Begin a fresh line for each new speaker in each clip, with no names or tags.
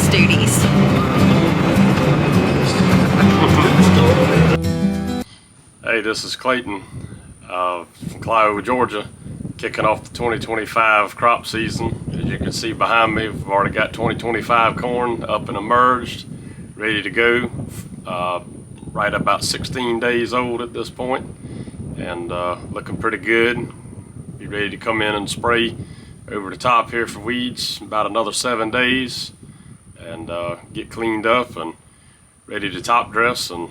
those duties.
Hey, this is Clayton from Clio, Georgia, kicking off the 2025 crop season. As you can see behind me, we've already got 2025 corn up and emerged, ready to go. Right about 16 days old at this point, and looking pretty good. Be ready to come in and spray over the top here for weeds about another 7 days, and get cleaned up and ready to top dress and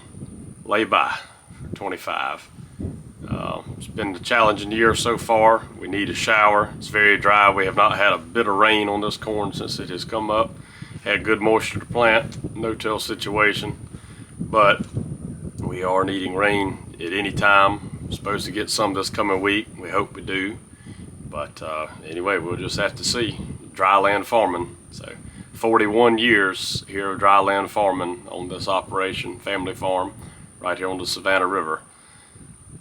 lay by for 25. It's been a challenging year so far. We need a shower. It's very dry. We have not had a bit of rain on this corn since it has come up. Had good moisture to plant, no-till situation, but we are needing rain at any time. We're supposed to get some this coming week. We hope we do, but anyway, we'll just have to see. Dryland farming. So 41 years here of dryland farming on this operation, family farm, right here on the Savannah River.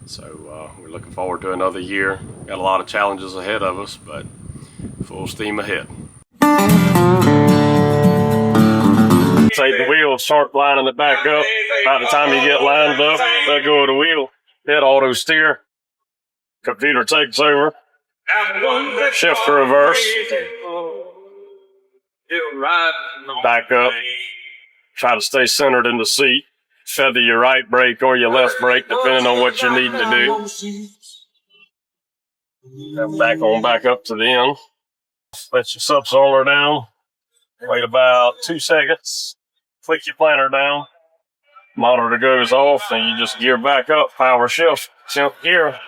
So we're looking forward to another year. Got a lot of challenges ahead of us, but full steam ahead. Take the wheel, start lining it back up. By the time you get lined up, let go of the wheel, hit auto steer. Computer takes over. Shift to reverse. Back up. Try to stay centered in the seat. Feather your right brake or your left brake, depending on what you're needing to do. And back up to the end. Let your subsoiler down. Wait about 2 seconds. Click your planter down. Monitor goes off, and you just gear back up. Power shift. Shift gear.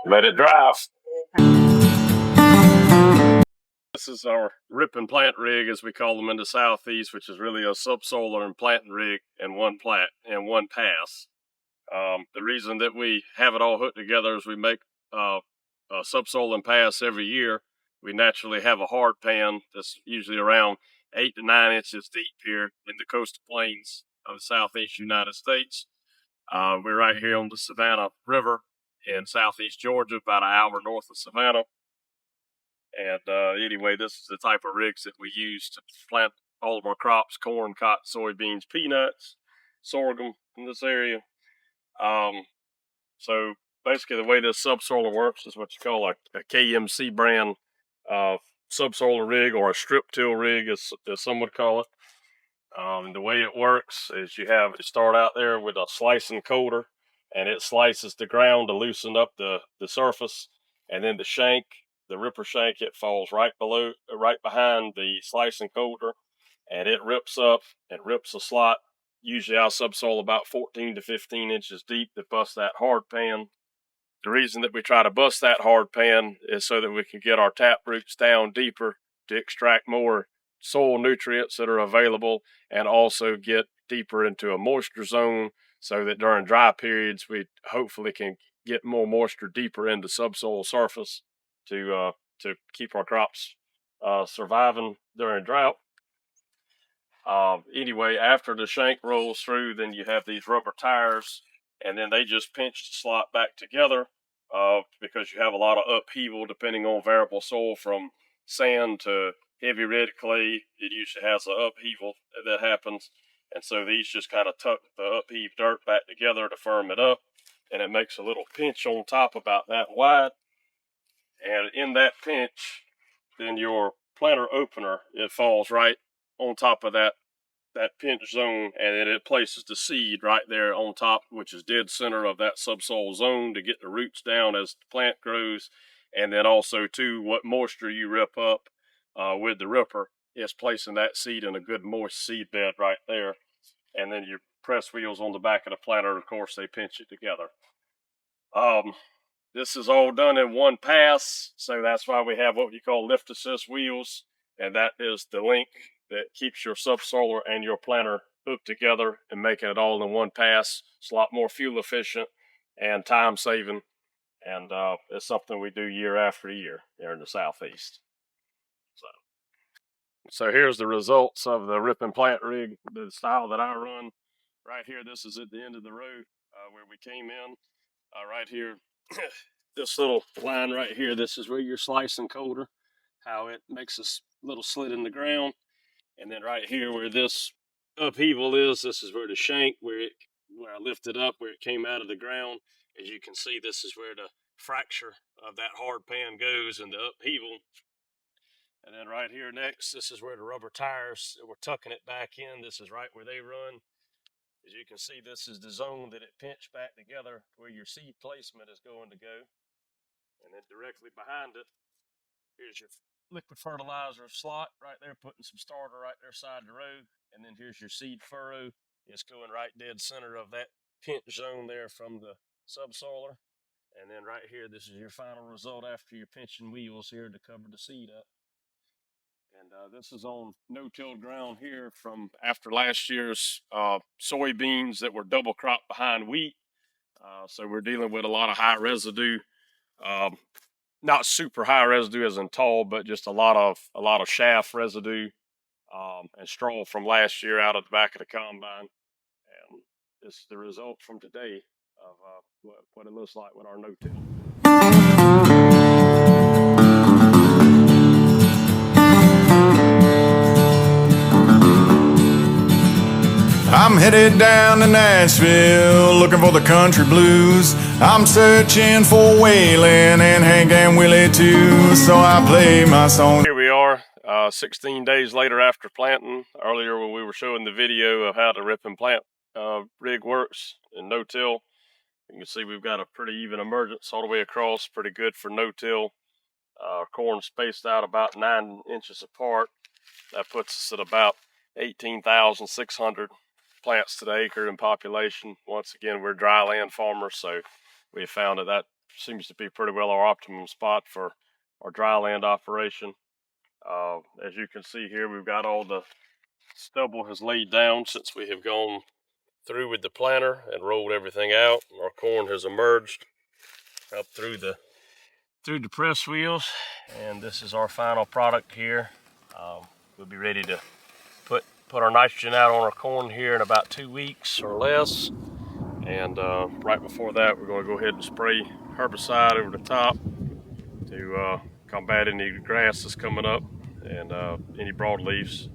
Let it drive. This is our rip and plant rig, as we call them in the Southeast, which is really a subsoiler and planting rig in one pass. The reason that we have it all hooked together is we make a subsoil and pass every year. We naturally have a hard pan that's usually around 8 to 9 inches deep here in the coastal plains of the Southeast United States. We're right here on the Savannah River in Southeast Georgia, about an hour north of Savannah. And anyway, this is the type of rigs that we use to plant all of our crops: corn, cotton, soybeans, peanuts, sorghum in this area. So basically the way this subsoiler works is what you call a KMC brand subsoiler rig, or a strip till rig as some would call it. The way it works is you start out there with a slicing coater, and it slices the ground to loosen up the surface, and then the ripper shank, it falls right behind the slicing coater, and it rips up and rips a slot. Usually our subsoil about 14 to 15 inches deep to bust that hard pan. The reason that we try to bust that hard pan is so that we can get our tap roots down deeper to extract more soil nutrients that are available, and also get deeper into a moisture zone, so that during dry periods we hopefully can get more moisture deeper into subsoil surface to keep our crops surviving during drought. Anyway, after the shank rolls through, then you have these rubber tires, and then they just pinch the slot back together because you have a lot of upheaval depending on variable soil, from sand to heavy red clay. It usually has an upheaval that happens, and so these just kind of tuck the upheaved dirt back together to firm it up, and it makes a little pinch on top about that wide. And in that pinch, then your planter opener, it falls right on top of that pinch zone, and then it places the seed right there on top, which is dead center of that subsoil zone, to get the roots down as the plant grows. And then also too, what moisture you rip up with the ripper is placing that seed in a good moist seed bed right there. And then your press wheels on the back of the planter, of course, they pinch it together. This is all done in one pass, so that's why we have what you call lift assist wheels, and that is the link that keeps your subsoiler and your planter hooked together and making it all in one pass. It's a lot more fuel efficient and time saving, and it's something we do year after year here in the Southeast. So here's the results of the rip and plant rig, the style that I run. Right here, this is at the end of the row where we came in. Right here, this little line right here, this is where you're slicing coater, how it makes a little slit in the ground. And then right here where this upheaval is, this is where the shank, where I lifted up, where it came out of the ground. As you can see, this is where the fracture of that hard pan goes and the upheaval. And then right here next, this is where the rubber tires, we're tucking it back in. This is right where they run. As you can see, this is the zone that it pinched back together where your seed placement is going to go. And then directly behind it, here's your liquid fertilizer slot right there, putting some starter right there side of the row. And then here's your seed furrow. It's going right dead center of that pinch zone there from the subsoiler. And then right here, this is your final result after your pinching wheels here to cover the seed up. And this is on no-tilled ground here from after last year's soybeans that were double crop behind wheat. So we're dealing with a lot of high residue. Not super high residue as in tall, but just a lot of chaff residue and straw from last year out of the back of the combine. And this is the result from today of what it looks like with our no-till.
I'm headed down to Nashville looking for the country blues. I'm searching for Waylon and Hank and Willie too, so I play my song.
Here we are, 16 days later after planting. Earlier when we were showing the video of how the rip and plant rig works in no-till, you can see we've got a pretty even emergence all the way across, pretty good for no-till. Corn spaced out about 9 inches apart. That puts us at about 18,600 plants to the acre in population. Once again, we're dry land farmers, so we have found that seems to be pretty well our optimum spot for our dry land operation. As you can see here, we've got all the stubble has laid down since we have gone through with the planter and rolled everything out. Our corn has emerged up through the press wheels, and this is our final product here. We'll be ready to put our nitrogen out on our corn here in about 2 weeks or less. And right before that, we're going to go ahead and spray herbicide over the top to combat any grass that's coming up and any broadleaves.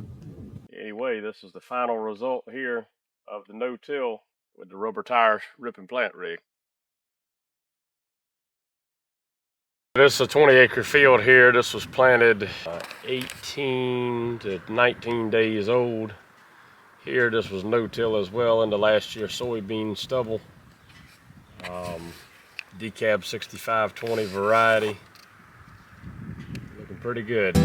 Anyway, this is the final result here of the no-till with the rubber tire rip and plant rig. This is a 20-acre field here. This was planted 18 to 19 days old. Here, this was no-till as well into last year's soybean stubble. Decab 6520 variety. Looking pretty good.